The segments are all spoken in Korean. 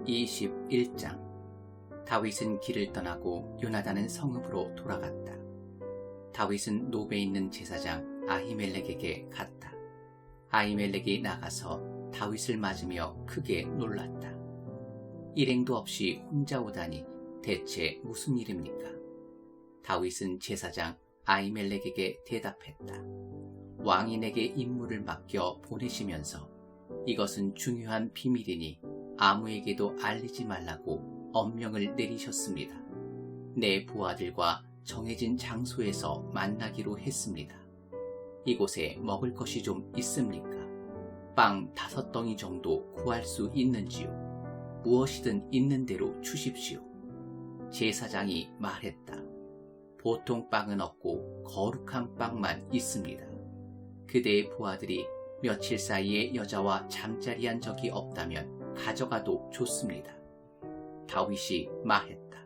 21장. 다윗은 길을 떠나고 요나단은 성읍으로 돌아갔다. 다윗은 노베에 있는 제사장 아히멜렉에게 갔다. 아히멜렉이 나가서 다윗을 맞으며 크게 놀랐다. 일행도 없이 혼자 오다니 대체 무슨 일입니까? 다윗은 제사장 아히멜렉에게 대답했다. 왕이 내게 임무를 맡겨 보내시면서 이것은 중요한 비밀이니 아무에게도 알리지 말라고 엄명을 내리셨습니다. 내 부하들과 정해진 장소에서 만나기로 했습니다. 이곳에 먹을 것이 좀 있습니까? 빵 5덩이 정도 구할 수 있는지요? 무엇이든 있는 대로 주십시오. 제사장이 말했다. 보통 빵은 없고 거룩한 빵만 있습니다. 그대의 부하들이 며칠 사이에 여자와 잠자리한 적이 없다면 가져가도 좋습니다. 다윗이 말했다.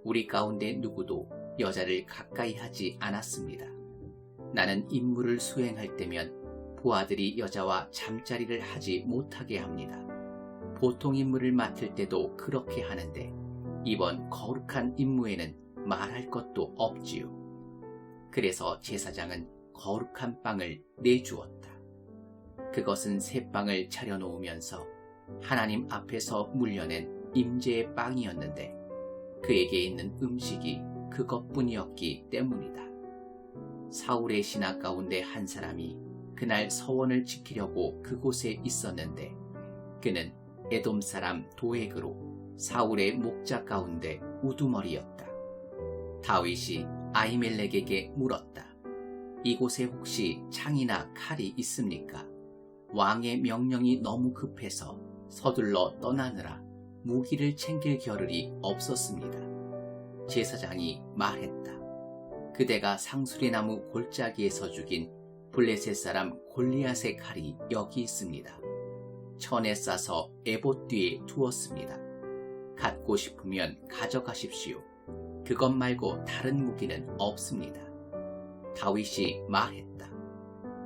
우리 가운데 누구도 여자를 가까이 하지 않았습니다. 나는 임무를 수행할 때면 부하들이 여자와 잠자리를 하지 못하게 합니다. 보통 임무를 맡을 때도 그렇게 하는데 이번 거룩한 임무에는 말할 것도 없지요. 그래서 제사장은 거룩한 빵을 내주었다. 그것은 새 빵을 차려놓으면서 하나님 앞에서 물려낸 임재의 빵이었는데 그에게 있는 음식이 그것뿐이었기 때문이다. 사울의 신하 가운데 한 사람이 그날 서원을 지키려고 그곳에 있었는데 그는 에돔 사람 도액으로 사울의 목자 가운데 우두머리였다. 다윗이 아히멜렉에게 물었다. 이곳에 혹시 창이나 칼이 있습니까? 왕의 명령이 너무 급해서 서둘러 떠나느라 무기를 챙길 겨를이 없었습니다. 제사장이 말했다. 그대가 상수리나무 골짜기에서 죽인 블레셋 사람 골리앗의 칼이 여기 있습니다. 천에 싸서 에봇 뒤에 두었습니다. 갖고 싶으면 가져가십시오. 그것 말고 다른 무기는 없습니다. 다윗이 말했다.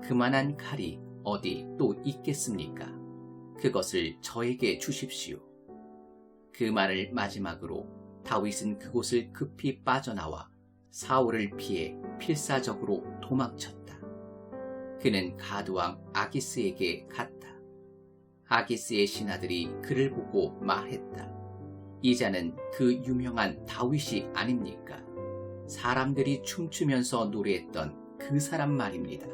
그만한 칼이 어디 또 있겠습니까? 그것을 저에게 주십시오. 그 말을 마지막으로 다윗은 그곳을 급히 빠져나와 사울을 피해 필사적으로 도망쳤다. 그는 가드왕 아기스에게 갔다. 아기스의 신하들이 그를 보고 말했다. 이 자는 그 유명한 다윗이 아닙니까? 사람들이 춤추면서 노래했던 그 사람 말입니다.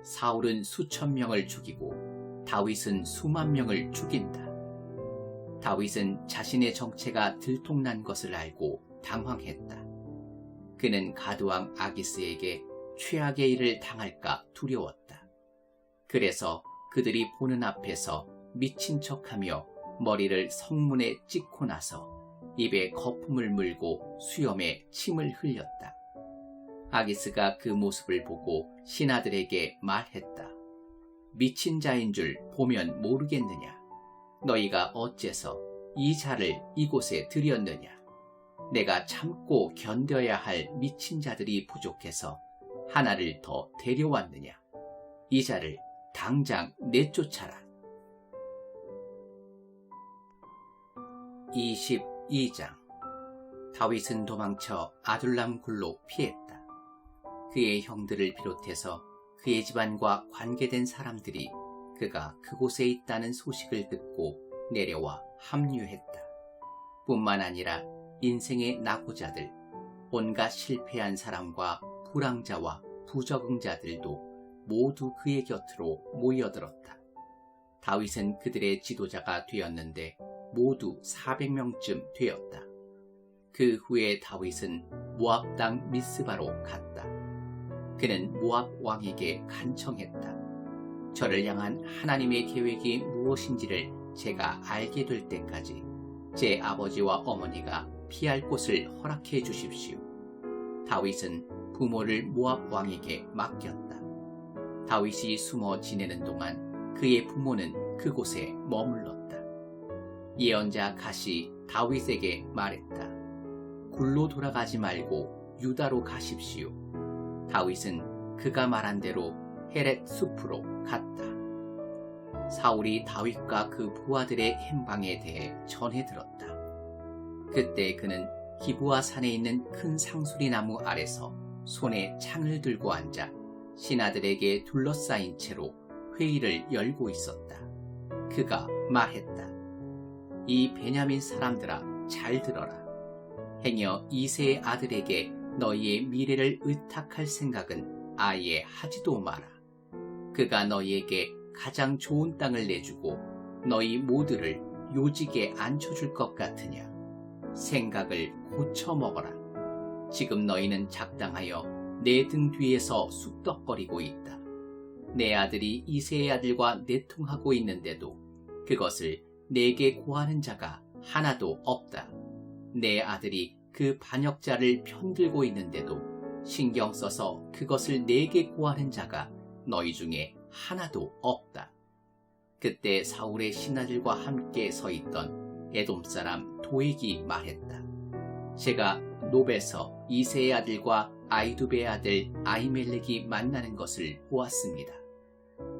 사울은 수천 명을 죽이고 다윗은 수만 명을 죽인다. 다윗은 자신의 정체가 들통난 것을 알고 당황했다. 그는 가드왕 아기스에게 최악의 일을 당할까 두려웠다. 그래서 그들이 보는 앞에서 미친 척하며 머리를 성문에 찍고 나서 입에 거품을 물고 수염에 침을 흘렸다. 아기스가 그 모습을 보고 신하들에게 말했다. 미친 자인 줄 보면 모르겠느냐? 너희가 어째서 이 자를 이곳에 들였느냐? 내가 참고 견뎌야 할 미친 자들이 부족해서 하나를 더 데려왔느냐? 이 자를 당장 내쫓아라. 22장. 다윗은 도망쳐 아둘람 굴로 피했다. 그의 형들을 비롯해서 그의 집안과 관계된 사람들이 그가 그곳에 있다는 소식을 듣고 내려와 합류했다. 뿐만 아니라 인생의 낙오자들, 온갖 실패한 사람과 불황자와 부적응자들도 모두 그의 곁으로 모여들었다. 다윗은 그들의 지도자가 되었는데 모두 400명쯤 되었다. 그 후에 다윗은 모압 땅 미스바로 갔다. 그는 모압 왕에게 간청했다. 저를 향한 하나님의 계획이 무엇인지를 제가 알게 될 때까지 제 아버지와 어머니가 피할 곳을 허락해 주십시오. 다윗은 부모를 모압 왕에게 맡겼다. 다윗이 숨어 지내는 동안 그의 부모는 그곳에 머물렀다. 예언자 갓이 다윗에게 말했다. 굴로 돌아가지 말고 유다로 가십시오. 다윗은 그가 말한 대로 헤렛 숲으로 갔다. 사울이 다윗과 그 부하들의 행방에 대해 전해 들었다. 그때 그는 기브아 산에 있는 큰 상수리 나무 아래서 손에 창을 들고 앉아 신하들에게 둘러싸인 채로 회의를 열고 있었다. 그가 말했다. 이 베냐민 사람들아, 잘 들어라. 행여 이새의 아들에게 너희의 미래를 의탁할 생각은 아예 하지도 마라. 그가 너희에게 가장 좋은 땅을 내주고 너희 모두를 요직에 앉혀줄 것 같으냐? 생각을 고쳐 먹어라. 지금 너희는 작당하여 내 등 뒤에서 쑥덕거리고 있다. 내 아들이 이새의 아들과 내통하고 있는데도 그것을 내게 고하는 자가 하나도 없다. 내 아들이 그 반역자를 편들고 있는데도 신경 써서 그것을 내게 고하는 자가 너희 중에 하나도 없다. 그때 사울의 신하들과 함께 서 있던 에돔 사람 도액이 말했다. 제가 노베서 이새의 아들과 아이두베의 아들 아히멜렉이 만나는 것을 보았습니다.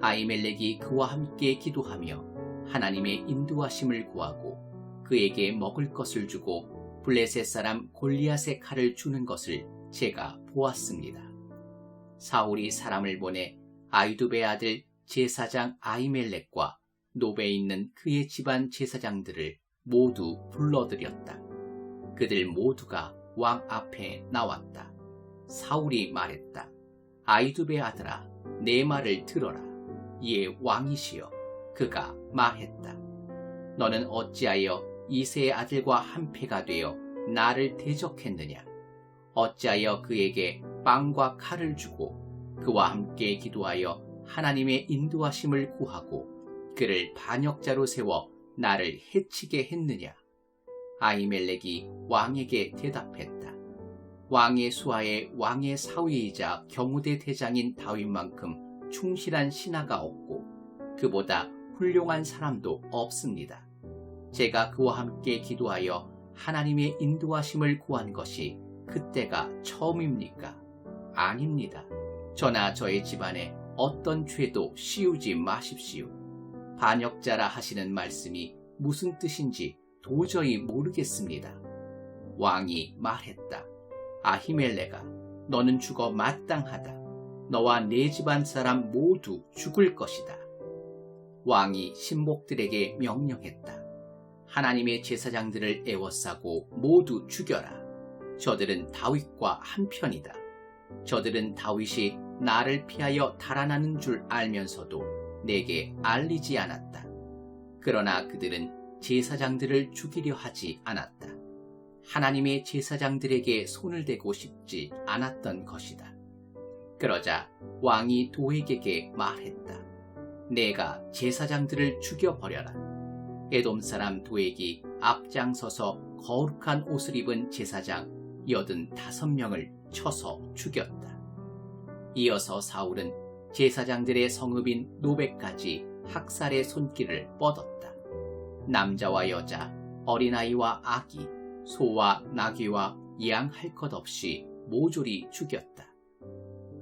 아히멜렉이 그와 함께 기도하며 하나님의 인도하심을 구하고 그에게 먹을 것을 주고 블레셋 사람 골리앗의 칼을 주는 것을 제가 보았습니다. 사울이 사람을 보내 아이두베의 아들 제사장 아히멜렉과 노베에 있는 그의 집안 제사장들을 모두 불러들였다. 그들 모두가 왕 앞에 나왔다. 사울이 말했다. 아히두베의 아들아, 내 말을 들어라. 예, 왕이시여. 그가 말했다. 너는 어찌하여 이새의 아들과 한패가 되어 나를 대적했느냐? 어찌하여 그에게 빵과 칼을 주고 그와 함께 기도하여 하나님의 인도하심을 구하고 그를 반역자로 세워 나를 해치게 했느냐? 아히멜렉이 왕에게 대답했다. 왕의 수하에 왕의 사위이자 경호대 대장인 다윗만큼 충실한 신하가 없고 그보다 훌륭한 사람도 없습니다. 제가 그와 함께 기도하여 하나님의 인도하심을 구한 것이 그때가 처음입니까? 아닙니다. 저나 저의 집안에 어떤 죄도 씌우지 마십시오. 반역자라 하시는 말씀이 무슨 뜻인지 도저히 모르겠습니다. 왕이 말했다. 아히멜렉아, 너는 죽어 마땅하다. 너와 네 집안 사람 모두 죽을 것이다. 왕이 신복들에게 명령했다. 하나님의 제사장들을 애워싸고 모두 죽여라. 저들은 다윗과 한편이다. 저들은 다윗이 나를 피하여 달아나는 줄 알면서도 내게 알리지 않았다. 그러나 그들은 제사장들을 죽이려 하지 않았다. 하나님의 제사장들에게 손을 대고 싶지 않았던 것이다. 그러자 왕이 도액에게 말했다. 내가 제사장들을 죽여버려라. 에돔 사람 도액이 앞장서서 거룩한 옷을 입은 제사장 85명을 쳐서 죽였다. 이어서 사울은 제사장들의 성읍인 노베까지 학살의 손길을 뻗었다. 남자와 여자, 어린아이와 아기, 소와 나귀와 양 할 것 없이 모조리 죽였다.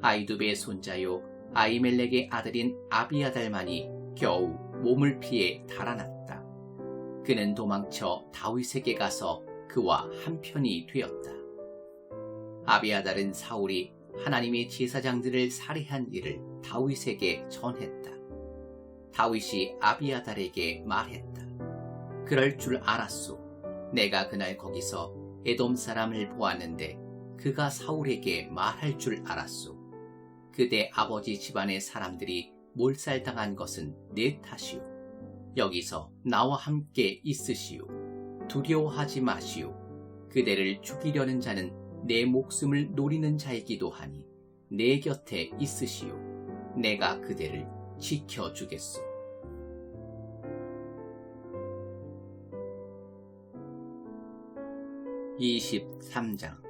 아히두베의 손자요 아히멜렉의 아들인 아비아달만이 겨우 몸을 피해 달아났다. 그는 도망쳐 다윗에게 가서 그와 한편이 되었다. 아비아달은 사울이 하나님의 제사장들을 살해한 일을 다윗에게 전했다. 다윗이 아비아달에게 말했다. 그럴 줄 알았소. 내가 그날 거기서 에돔 사람을 보았는데 그가 사울에게 말할 줄 알았소. 그대 아버지 집안의 사람들이 몰살당한 것은 내 탓이오. 여기서 나와 함께 있으시오. 두려워하지 마시오. 그대를 죽이려는 자는 내 목숨을 노리는 자이기도 하니 내 곁에 있으시오. 내가 그대를 지켜주겠소. (23장)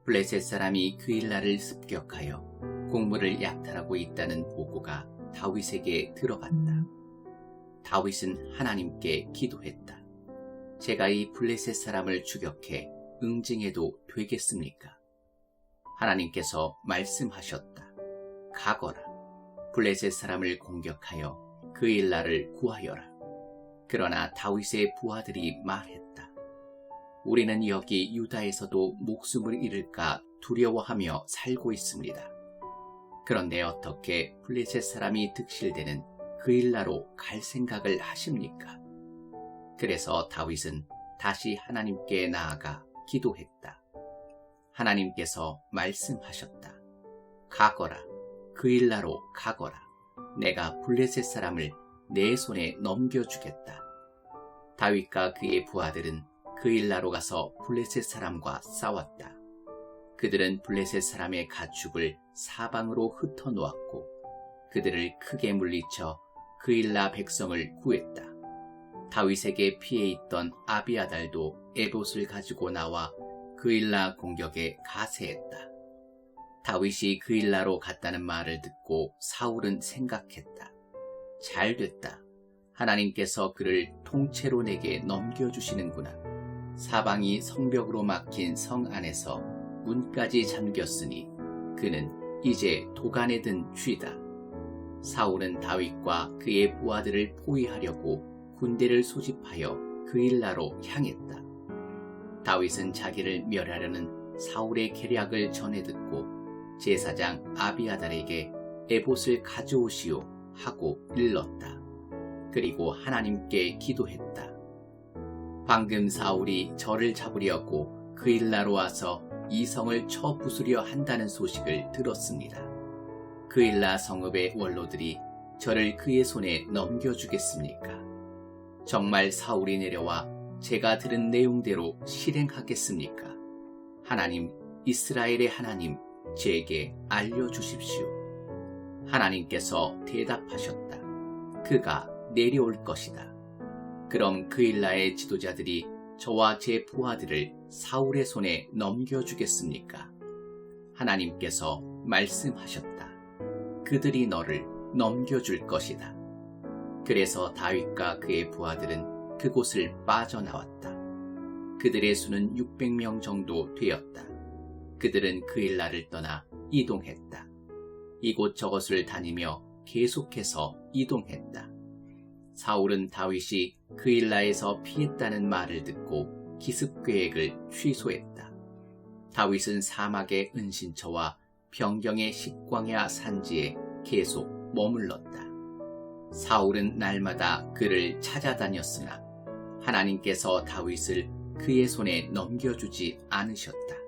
블레셋 사람이 그 일날을 습격하여 곡물을 약탈하고 있다는 보고가 다윗에게 들어갔다. 다윗은 하나님께 기도했다. 제가 이 블레셋 사람을 추격해 응징해도 되겠습니까? 하나님께서 말씀하셨다. 가거라. 블레셋 사람을 공격하여 그일라를 구하여라. 그러나 다윗의 부하들이 말했다. 우리는 여기 유다에서도 목숨을 잃을까 두려워하며 살고 있습니다. 그런데 어떻게 블레셋 사람이 득실되는 그일라로 갈 생각을 하십니까? 그래서 다윗은 다시 하나님께 나아가 기도했다. 하나님께서 말씀하셨다. 가거라. 그일라로 가거라. 내가 블레셋 사람을 내 손에 넘겨주겠다. 다윗과 그의 부하들은 그일라로 가서 블레셋 사람과 싸웠다. 그들은 블레셋 사람의 가축을 사방으로 흩어놓았고 그들을 크게 물리쳐 그일라 백성을 구했다. 다윗에게 피해 있던 아비아달도 에봇을 가지고 나와 그일라 공격에 가세했다. 다윗이 그일라로 갔다는 말을 듣고 사울은 생각했다. 잘됐다. 하나님께서 그를 통째로 내게 넘겨주시는구나. 사방이 성벽으로 막힌 성 안에서 문까지 잠겼으니 그는 이제 도간에 든 쥐다. 사울은 다윗과 그의 부하들을 포위하려고 군대를 소집하여 그일라로 향했다. 다윗은 자기를 멸하려는 사울의 계략을 전해 듣고 제사장 아비아달에게 에봇을 가져오시오 하고 일렀다. 그리고 하나님께 기도했다. 방금 사울이 저를 잡으려고 그일라로 와서 이 성을 쳐 부수려 한다는 소식을 들었습니다. 그일라 성읍의 원로들이 저를 그의 손에 넘겨주겠습니까? 정말 사울이 내려와 제가 들은 내용대로 실행하겠습니까? 하나님, 이스라엘의 하나님, 제게 알려주십시오. 하나님께서 대답하셨다. 그가 내려올 것이다. 그럼 그일라의 지도자들이 저와 제 부하들을 사울의 손에 넘겨주겠습니까? 하나님께서 말씀하셨다. 그들이 너를 넘겨줄 것이다. 그래서 다윗과 그의 부하들은 그곳을 빠져나왔다. 그들의 수는 600명 정도 되었다. 그들은 그일라를 떠나 이동했다. 이곳저곳을 다니며 계속해서 이동했다. 사울은 다윗이 그일라에서 피했다는 말을 듣고 기습 계획을 취소했다. 다윗은 사막의 은신처와 변경의 식광야 산지에 계속 머물렀다. 사울은 날마다 그를 찾아다녔으나 하나님께서 다윗을 그의 손에 넘겨주지 않으셨다.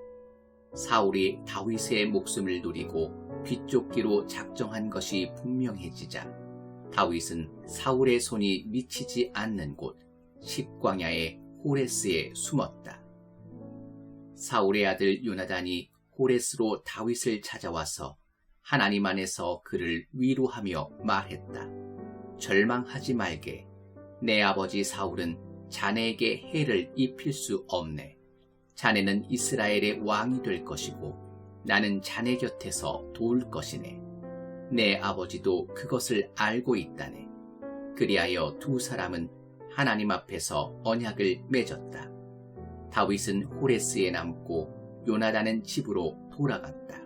사울이 다윗의 목숨을 노리고 뒤쫓기로 작정한 것이 분명해지자 다윗은 사울의 손이 미치지 않는 곳 식광야의 호레스에 숨었다. 사울의 아들 요나단이 호레스로 다윗을 찾아와서 하나님 안에서 그를 위로하며 말했다. 절망하지 말게. 내 아버지 사울은 자네에게 해를 입힐 수 없네. 자네는 이스라엘의 왕이 될 것이고 나는 자네 곁에서 도울 것이네. 내 아버지도 그것을 알고 있다네. 그리하여 두 사람은 하나님 앞에서 언약을 맺었다. 다윗은 호레스에 남고 요나단은 집으로 돌아갔다.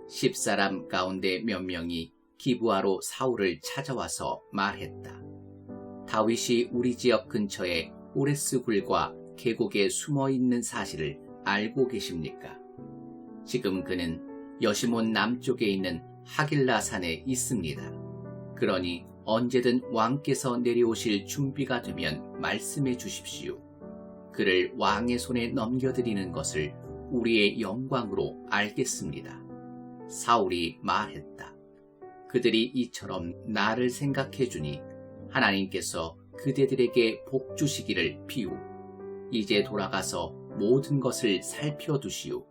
10사람 가운데 몇 명이 기브아로 사울을 찾아와서 말했다. 다윗이 우리 지역 근처에 호레스 굴과 계곡에 숨어있는 사실을 알고 계십니까? 지금 그는 여시몬 남쪽에 있는 하길라 산에 있습니다. 그러니 언제든 왕께서 내려오실 준비가 되면 말씀해 주십시오. 그를 왕의 손에 넘겨드리는 것을 우리의 영광으로 알겠습니다. 사울이 말했다. 그들이 이처럼 나를 생각해 주니 하나님께서 그대들에게 복 주시기를 비우. 이제 돌아가서 모든 것을 살펴두시오.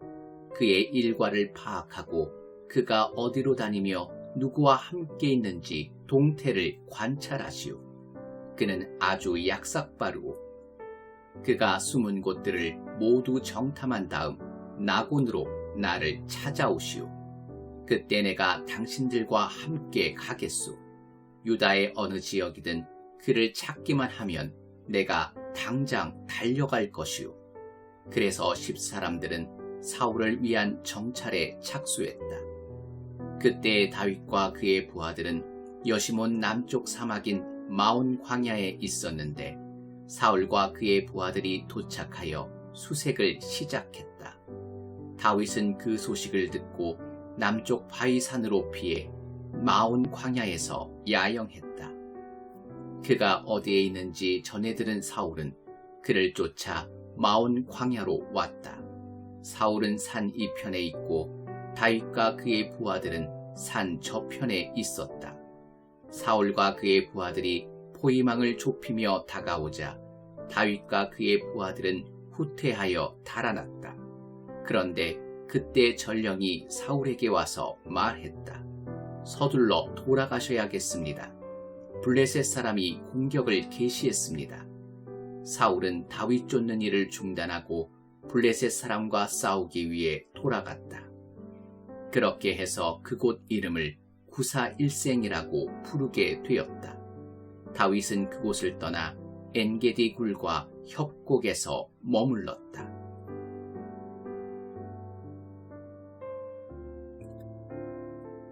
그의 일과를 파악하고 그가 어디로 다니며 누구와 함께 있는지 동태를 관찰하시오. 그는 아주 약삭빠르고 그가 숨은 곳들을 모두 정탐한 다음 나곤으로 나를 찾아오시오. 그때 내가 당신들과 함께 가겠소. 유다의 어느 지역이든 그를 찾기만 하면 내가 당장 달려갈 것이오. 그래서 10사람들은 사울을 위한 정찰에 착수했다. 그때 다윗과 그의 부하들은 여시몬 남쪽 사막인 마온 광야에 있었는데 사울과 그의 부하들이 도착하여 수색을 시작했다. 다윗은 그 소식을 듣고 남쪽 바위산으로 피해 마온 광야에서 야영했다. 그가 어디에 있는지 전해 들은 사울은 그를 쫓아 마온 광야로 왔다. 사울은 산 이편에 있고 다윗과 그의 부하들은 산 저편에 있었다. 사울과 그의 부하들이 포위망을 좁히며 다가오자 다윗과 그의 부하들은 후퇴하여 달아났다. 그런데 그때 전령이 사울에게 와서 말했다. 서둘러 돌아가셔야겠습니다. 블레셋 사람이 공격을 개시했습니다. 사울은 다윗 쫓는 일을 중단하고 블레셋 사람과 싸우기 위해 돌아갔다. 그렇게 해서 그곳 이름을 구사일생이라고 부르게 되었다. 다윗은 그곳을 떠나 엔게디 굴과 협곡에서 머물렀다.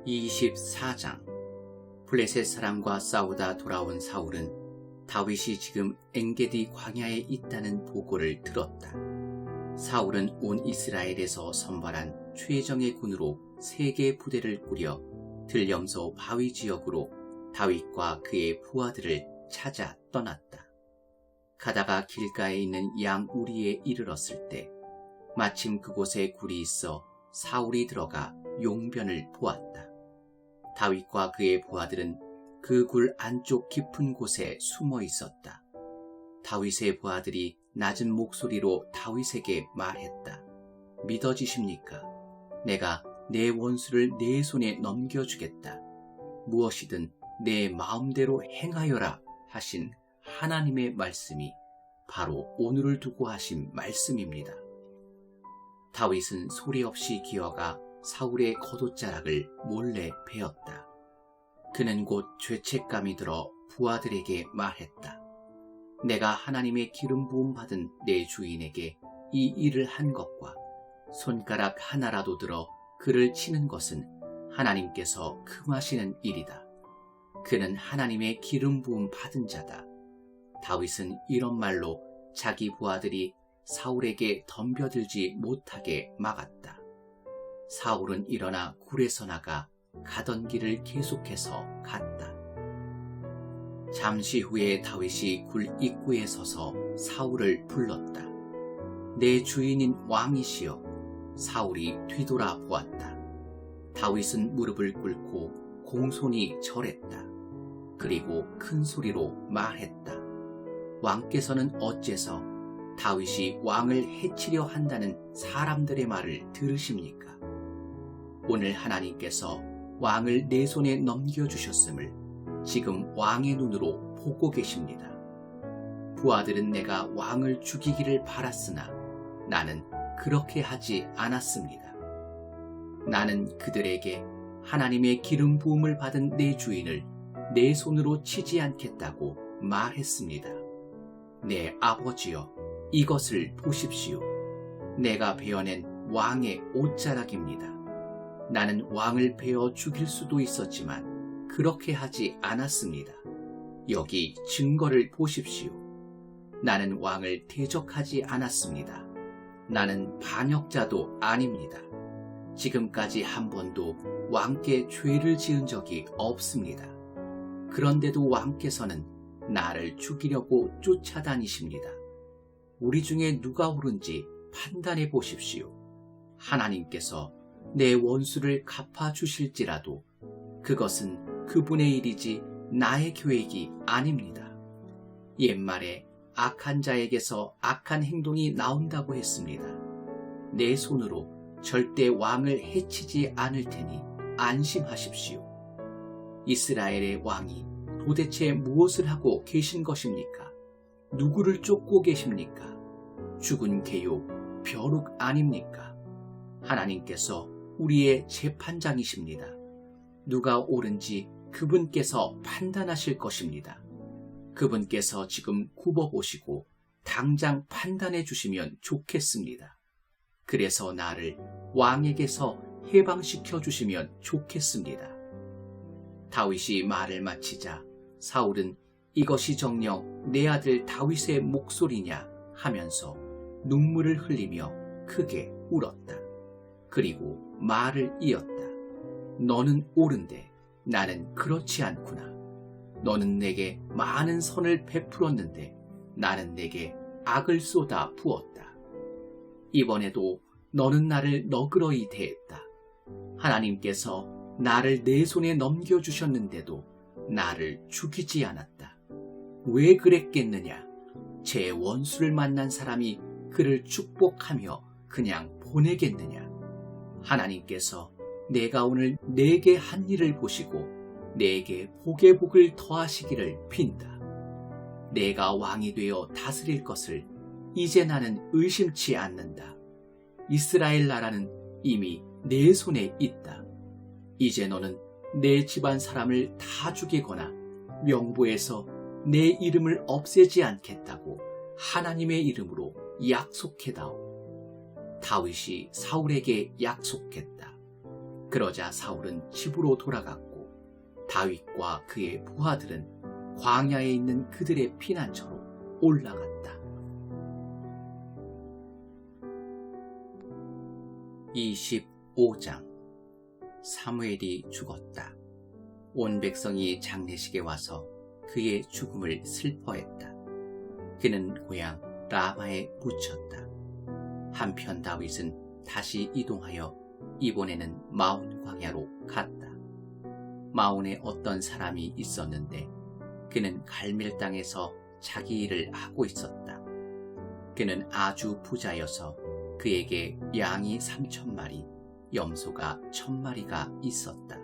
(24장) 블레셋 사람과 싸우다 돌아온 사울은 다윗이 지금 엔게디 광야에 있다는 보고를 들었다. 사울은 온 이스라엘에서 선발한 최정예 군으로 3개 부대를 꾸려 들염소 바위 지역으로 다윗과 그의 부하들을 찾아 떠났다. 가다가 길가에 있는 양 우리에 이르렀을 때 마침 그곳에 굴이 있어 사울이 들어가 용변을 보았다. 다윗과 그의 부하들은 그 굴 안쪽 깊은 곳에 숨어 있었다. 다윗의 부하들이 낮은 목소리로 다윗에게 말했다. 믿어지십니까? 내가 내 원수를 내 손에 넘겨주겠다. 무엇이든 내 마음대로 행하여라 하신 하나님의 말씀이 바로 오늘을 두고 하신 말씀입니다. 다윗은 소리 없이 기어가 사울의 겉옷자락을 몰래 베었다. 그는 곧 죄책감이 들어 부하들에게 말했다. 내가 하나님의 기름 부음 받은 내 주인에게 이 일을 한 것과 손가락 하나라도 들어 그를 치는 것은 하나님께서 금하시는 일이다. 그는 하나님의 기름 부음 받은 자다. 다윗은 이런 말로 자기 부하들이 사울에게 덤벼들지 못하게 막았다. 사울은 일어나 굴에서 나가 가던 길을 계속해서 갔다. 잠시 후에 다윗이 굴 입구에 서서 사울을 불렀다. 내 주인인 왕이시여. 사울이 뒤돌아 보았다. 다윗은 무릎을 꿇고 공손히 절했다. 그리고 큰 소리로 말했다. 왕께서는 어째서 다윗이 왕을 해치려 한다는 사람들의 말을 들으십니까? 오늘 하나님께서 왕을 내 손에 넘겨주셨음을 지금 왕의 눈으로 보고 계십니다. 부하들은 내가 왕을 죽이기를 바랐으나 나는 그렇게 하지 않았습니다. 나는 그들에게 하나님의 기름 부음을 받은 내 주인을 내 손으로 치지 않겠다고 말했습니다. 내 아버지여, 이것을 보십시오. 내가 베어낸 왕의 옷자락입니다. 나는 왕을 베어 죽일 수도 있었지만 그렇게 하지 않았습니다. 여기 증거를 보십시오. 나는 왕을 대적하지 않았습니다. 나는 반역자도 아닙니다. 지금까지 한 번도 왕께 죄를 지은 적이 없습니다. 그런데도 왕께서는 나를 죽이려고 쫓아다니십니다. 우리 중에 누가 옳은지 판단해 보십시오. 하나님께서 내 원수를 갚아주실지라도 그것은 그분의 일이지 나의 계획이 아닙니다. 옛말에 악한 자에게서 악한 행동이 나온다고 했습니다. 내 손으로 절대 왕을 해치지 않을 테니 안심하십시오. 이스라엘의 왕이 도대체 무엇을 하고 계신 것입니까? 누구를 쫓고 계십니까? 죽은 개요, 벼룩 아닙니까? 하나님께서 우리의 재판장이십니다. 누가 옳은지 그분께서 판단하실 것입니다. 그분께서 지금 굽어보시고 당장 판단해 주시면 좋겠습니다. 그래서 나를 왕에게서 해방시켜 주시면 좋겠습니다. 다윗이 말을 마치자 사울은 이것이 정녕 내 아들 다윗의 목소리냐 하면서 눈물을 흘리며 크게 울었다. 그리고 말을 이었다. 너는 옳은데 나는 그렇지 않구나. 너는 내게 많은 선을 베풀었는데 나는 내게 악을 쏟아 부었다. 이번에도 너는 나를 너그러이 대했다. 하나님께서 나를 내 손에 넘겨주셨는데도 나를 죽이지 않았다. 왜 그랬겠느냐? 제 원수를 만난 사람이 그를 축복하며 그냥 보내겠느냐? 하나님께서 내가 오늘 내게 한 일을 보시고 내게 복의 복을 더하시기를 빈다. 내가 왕이 되어 다스릴 것을 이제 나는 의심치 않는다. 이스라엘 나라는 이미 내 손에 있다. 이제 너는 내 집안 사람을 다 죽이거나 명부에서 내 이름을 없애지 않겠다고 하나님의 이름으로 약속해다오. 다윗이 사울에게 약속했다. 그러자 사울은 집으로 돌아갔고 다윗과 그의 부하들은 광야에 있는 그들의 피난처로 올라갔다. 25장. 사무엘이 죽었다. 온 백성이 장례식에 와서 그의 죽음을 슬퍼했다. 그는 고향 라마에 묻혔다. 한편 다윗은 다시 이동하여 이번에는 마온 광야로 갔다. 마온에 어떤 사람이 있었는데 그는 갈멜 땅에서 자기 일을 하고 있었다. 그는 아주 부자여서 그에게 양이 3,000마리, 염소가 1,000마리가 있었다.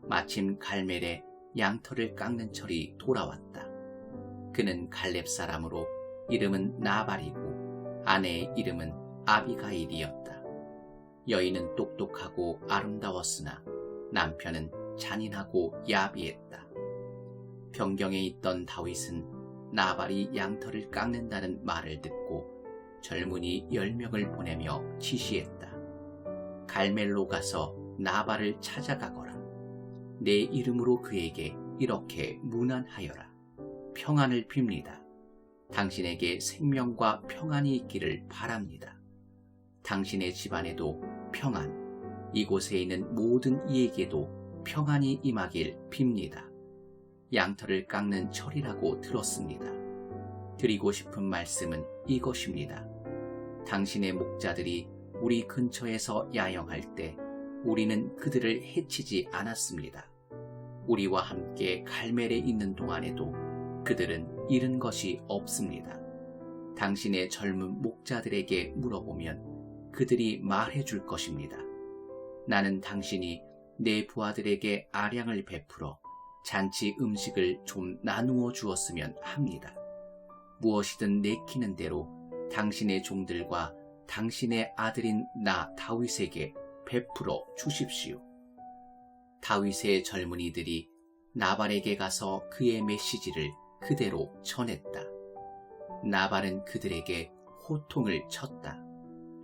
마침 갈멜에 양털을 깎는 철이 돌아왔다. 그는 갈렙 사람으로 이름은 나발이고 아내의 이름은 아비가일이었다. 여인은 똑똑하고 아름다웠으나 남편은 잔인하고 야비했다. 병경에 있던 다윗은 나발이 양털을 깎는다는 말을 듣고 젊은이 10명을 보내며 지시했다. 갈멜로 가서 나발을 찾아가거라. 내 이름으로 그에게 이렇게 문안하여라. 평안을 빕니다. 당신에게 생명과 평안이 있기를 바랍니다. 당신의 집안에도 평안, 이곳에 있는 모든 이에게도 평안이 임하길 빕니다. 양털을 깎는 철이라고 들었습니다. 드리고 싶은 말씀은 이것입니다. 당신의 목자들이 우리 근처에서 야영할 때 우리는 그들을 해치지 않았습니다. 우리와 함께 갈멜에 있는 동안에도 그들은 잃은 것이 없습니다. 당신의 젊은 목자들에게 물어보면 그들이 말해줄 것입니다. 나는 당신이 내 부하들에게 아량을 베풀어 잔치 음식을 좀 나누어 주었으면 합니다. 무엇이든 내키는 대로 당신의 종들과 당신의 아들인 나 다윗에게 베풀어 주십시오. 다윗의 젊은이들이 나발에게 가서 그의 메시지를 그대로 전했다. 나발은 그들에게 호통을 쳤다.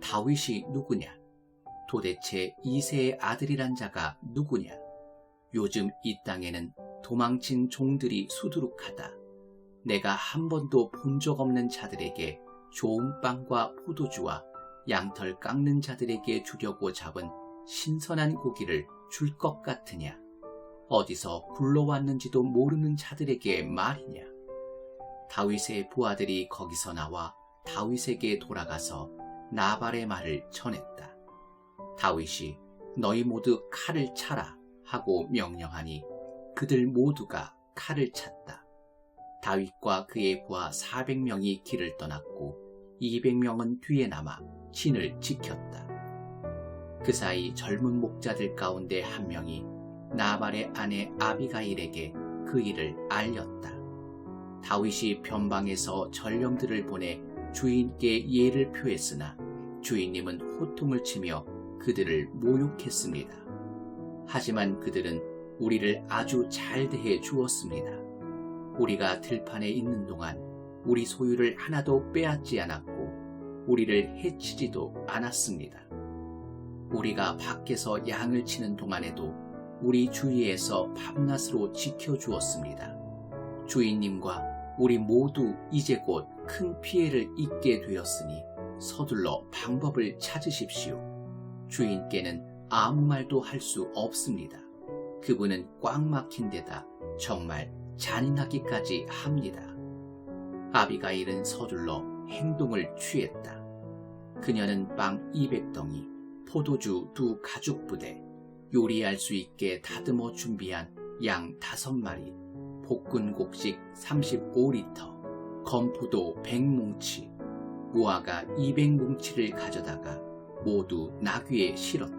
다윗이 누구냐? 도대체 이새의 아들이란 자가 누구냐? 요즘 이 땅에는 도망친 종들이 수두룩하다. 내가 한 번도 본 적 없는 자들에게 좋은 빵과 포도주와 양털 깎는 자들에게 주려고 잡은 신선한 고기를 줄 것 같으냐? 어디서 굴러왔는지도 모르는 자들에게 말이냐? 다윗의 부하들이 거기서 나와 다윗에게 돌아가서 나발의 말을 전했다. 다윗이 너희 모두 칼을 차라 하고 명령하니 그들 모두가 칼을 찼다. 다윗과 그의 부하 400명이 길을 떠났고 200명은 뒤에 남아 진을 지켰다. 그 사이 젊은 목자들 가운데 한 명이 나발의 아내 아비가일에게 그 일을 알렸다. 다윗이 변방에서 전령들을 보내 주인께 예를 표했으나 주인님은 호통을 치며 그들을 모욕했습니다. 하지만 그들은 우리를 아주 잘 대해 주었습니다. 우리가 들판에 있는 동안 우리 소유를 하나도 빼앗지 않았고 우리를 해치지도 않았습니다. 우리가 밖에서 양을 치는 동안에도 우리 주위에서 밤낮으로 지켜주었습니다. 주인님과 우리 모두 이제 곧 큰 피해를 입게 되었으니 서둘러 방법을 찾으십시오. 주인께는 아무 말도 할 수 없습니다. 그분은 꽉 막힌 데다 정말 잔인하기까지 합니다. 아비가일은 서둘러 행동을 취했다. 그녀는 빵 200덩이, 포도주 2 가죽부대, 요리할 수 있게 다듬어 준비한 양 5마리, 볶은 곡식 35리터, 건포도 100뭉치, 무화과 200뭉치를 가져다가 모두 나귀에 실었다.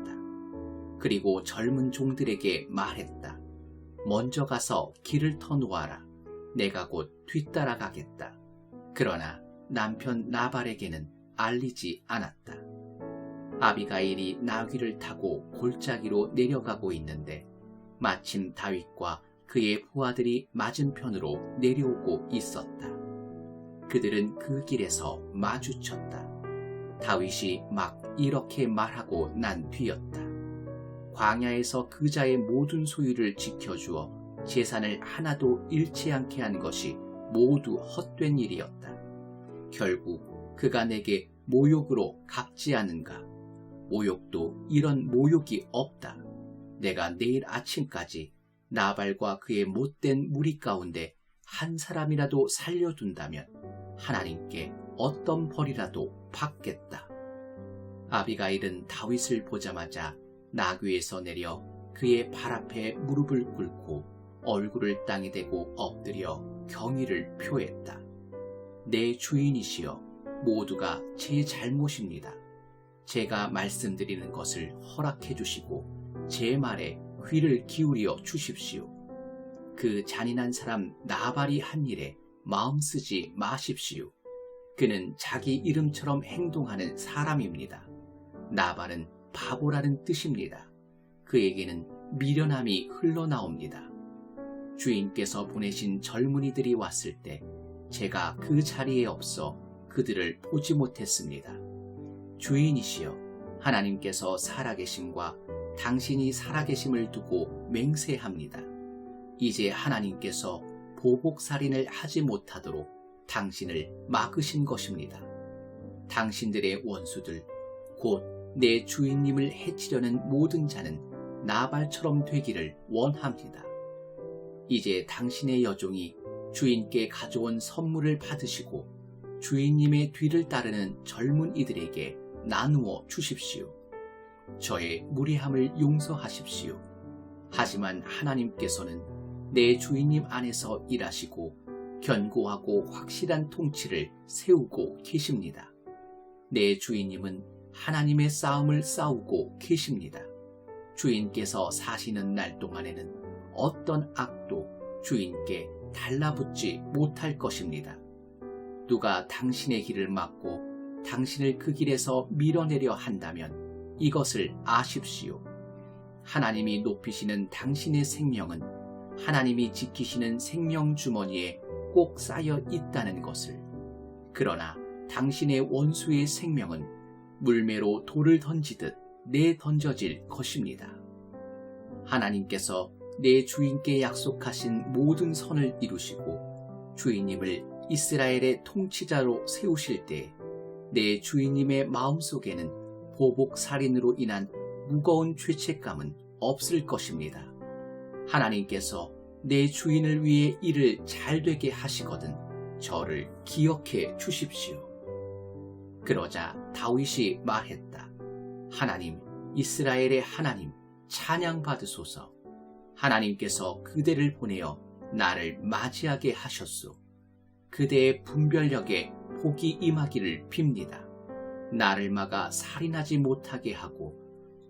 그리고 젊은 종들에게 말했다. 먼저 가서 길을 터놓아라. 내가 곧 뒤따라가겠다. 그러나 남편 나발에게는 알리지 않았다. 아비가일이 나귀를 타고 골짜기로 내려가고 있는데 마침 다윗과 그의 부하들이 맞은편으로 내려오고 있었다. 그들은 그 길에서 마주쳤다. 다윗이 막 이렇게 말하고 난 뒤였다. 광야에서 그자의 모든 소유를 지켜주어 재산을 하나도 잃지 않게 한 것이 모두 헛된 일이었다. 결국 그가 내게 모욕으로 갚지 않은가? 모욕도 이런 모욕이 없다. 내가 내일 아침까지 나발과 그의 못된 무리 가운데 한 사람이라도 살려둔다면 하나님께 어떤 벌이라도 받겠다. 아비가일은 다윗을 보자마자 나귀에서 내려 그의 발 앞에 무릎을 꿇고 얼굴을 땅에 대고 엎드려 경의를 표했다. 내 주인이시여, 모두가 제 잘못입니다. 제가 말씀드리는 것을 허락해 주시고 제 말에 귀를 기울여 주십시오. 그 잔인한 사람 나발이 한 일에 마음 쓰지 마십시오. 그는 자기 이름처럼 행동하는 사람입니다. 나발은 바보라는 뜻입니다. 그에게는 미련함이 흘러나옵니다. 주인께서 보내신 젊은이들이 왔을 때 제가 그 자리에 없어 그들을 보지 못했습니다. 주인이시여, 하나님께서 살아계심과 당신이 살아계심을 두고 맹세합니다. 이제 하나님께서 보복살인을 하지 못하도록 당신을 막으신 것입니다. 당신들의 원수들, 곧 내 주인님을 해치려는 모든 자는 나발처럼 되기를 원합니다. 이제 당신의 여종이 주인께 가져온 선물을 받으시고 주인님의 뒤를 따르는 젊은 이들에게 나누어 주십시오. 저의 무례함을 용서하십시오. 하지만 하나님께서는 내 주인님 안에서 일하시고 견고하고 확실한 통치를 세우고 계십니다. 내 주인님은 하나님의 싸움을 싸우고 계십니다. 주인께서 사시는 날 동안에는 어떤 악도 주인께 달라붙지 못할 것입니다. 누가 당신의 길을 막고 당신을 그 길에서 밀어내려 한다면 이것을 아십시오. 하나님이 높이시는 당신의 생명은 하나님이 지키시는 생명 주머니에 꼭 쌓여 있다는 것을. 그러나 당신의 원수의 생명은 물매로 돌을 던지듯 내던져질 것입니다. 하나님께서 내 주인께 약속하신 모든 선을 이루시고 주인님을 이스라엘의 통치자로 세우실 때 내 주인님의 마음속에는 보복살인으로 인한 무거운 죄책감은 없을 것입니다. 하나님께서 내 주인을 위해 일을 잘되게 하시거든 저를 기억해 주십시오. 그러자 다윗이 말했다. 하나님, 이스라엘의 하나님, 찬양 받으소서. 하나님께서 그대를 보내어 나를 맞이하게 하셨소. 그대의 분별력에 복이 임하기를 빕니다. 나를 막아 살인하지 못하게 하고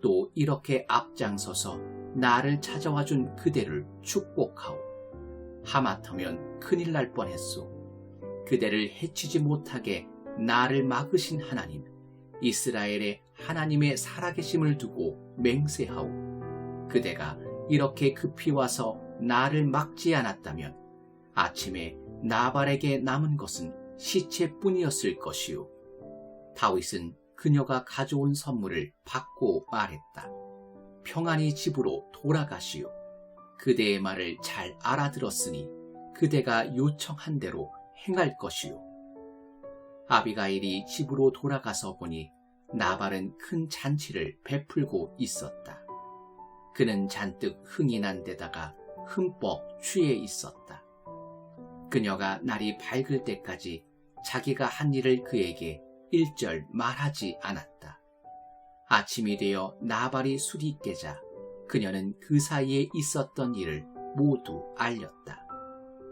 또 이렇게 앞장서서 나를 찾아와 준 그대를 축복하오. 하마터면 큰일 날 뻔했소. 그대를 해치지 못하게 나를 막으신 하나님, 이스라엘의 하나님의 살아계심을 두고 맹세하오. 그대가 이렇게 급히 와서 나를 막지 않았다면 아침에 나발에게 남은 것은 시체뿐이었을 것이오. 다윗은 그녀가 가져온 선물을 받고 말했다. 평안히 집으로 돌아가시오. 그대의 말을 잘 알아들었으니 그대가 요청한 대로 행할 것이오. 아비가일이 집으로 돌아가서 보니 나발은 큰 잔치를 베풀고 있었다. 그는 잔뜩 흥이 난 데다가 흠뻑 취해 있었다. 그녀가 날이 밝을 때까지 자기가 한 일을 그에게 일절 말하지 않았다. 아침이 되어 나발이 술이 깨자 그녀는 그 사이에 있었던 일을 모두 알렸다.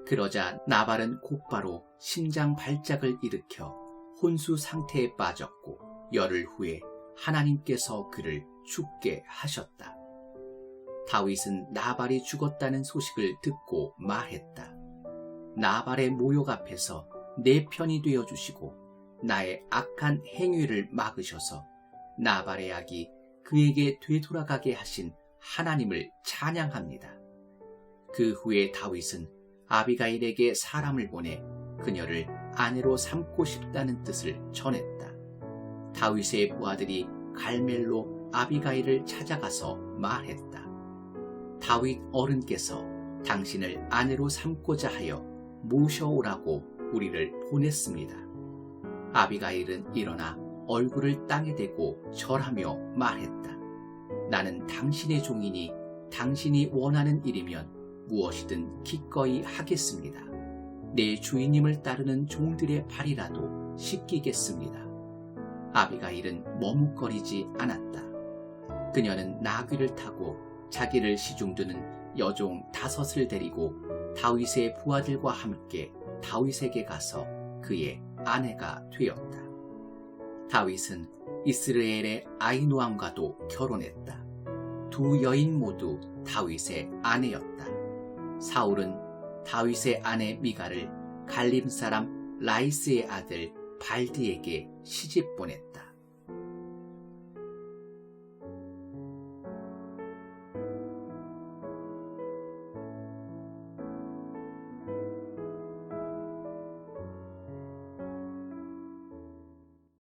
그러자 나발은 곧바로 심장 발작을 일으켜 혼수 상태에 빠졌고 열흘 후에 하나님께서 그를 죽게 하셨다. 다윗은 나발이 죽었다는 소식을 듣고 말했다. 나발의 모욕 앞에서 내 편이 되어주시고 나의 악한 행위를 막으셔서 나발의 악이 그에게 되돌아가게 하신 하나님을 찬양합니다. 그 후에 다윗은 아비가일에게 사람을 보내 그녀를 아내로 삼고 싶다는 뜻을 전했다. 다윗의 부하들이 갈멜로 아비가일을 찾아가서 말했다. 다윗 어른께서 당신을 아내로 삼고자 하여 모셔오라고 우리를 보냈습니다. 아비가일은 일어나 얼굴을 땅에 대고 절하며 말했다. 나는 당신의 종이니 당신이 원하는 일이면 무엇이든 기꺼이 하겠습니다. 내 주인님을 따르는 종들의 발이라도 씻기겠습니다. 아비가일은 머뭇거리지 않았다. 그녀는 나귀를 타고 자기를 시중드는 여종 5을 데리고 다윗의 부하들과 함께 다윗에게 가서 그의 아내가 되었다. 다윗은 이스라엘의 아히노암과도 결혼했다. 두 여인 모두 다윗의 아내였다. 사울은 다윗의 아내 미갈을 갈림 사람 라이스의 아들 발드에게 시집 보냈다.